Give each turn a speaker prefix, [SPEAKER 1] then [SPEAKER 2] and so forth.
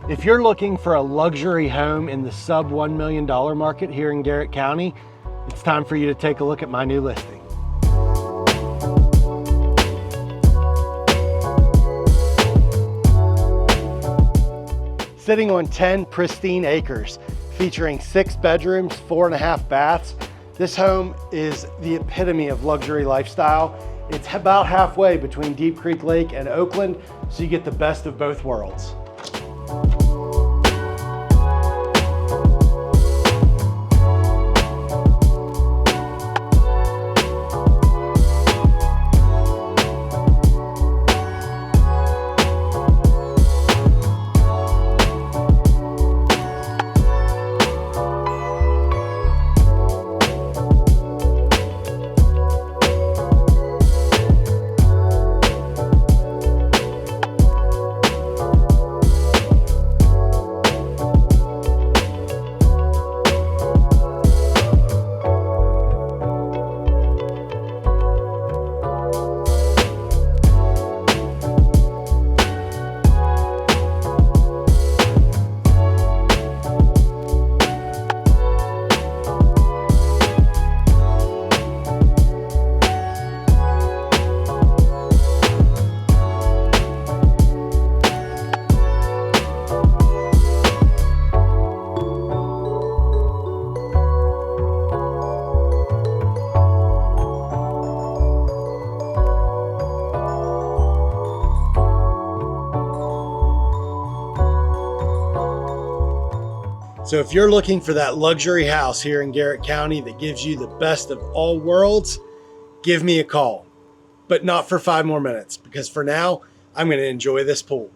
[SPEAKER 1] If you're looking for a luxury home in the sub $1 million market here in Garrett County, it's time for you to take a look at my new listing. Sitting on 10 pristine acres, featuring 6 bedrooms, 4.5 baths, this home is the epitome of luxury lifestyle. It's about halfway between Deep Creek Lake and Oakland, so you get the best of both worlds. So if you're looking for that luxury house here in Garrett County that gives you the best of all worlds, give me a call. But not for 5 more minutes, because for now, I'm going to enjoy this pool.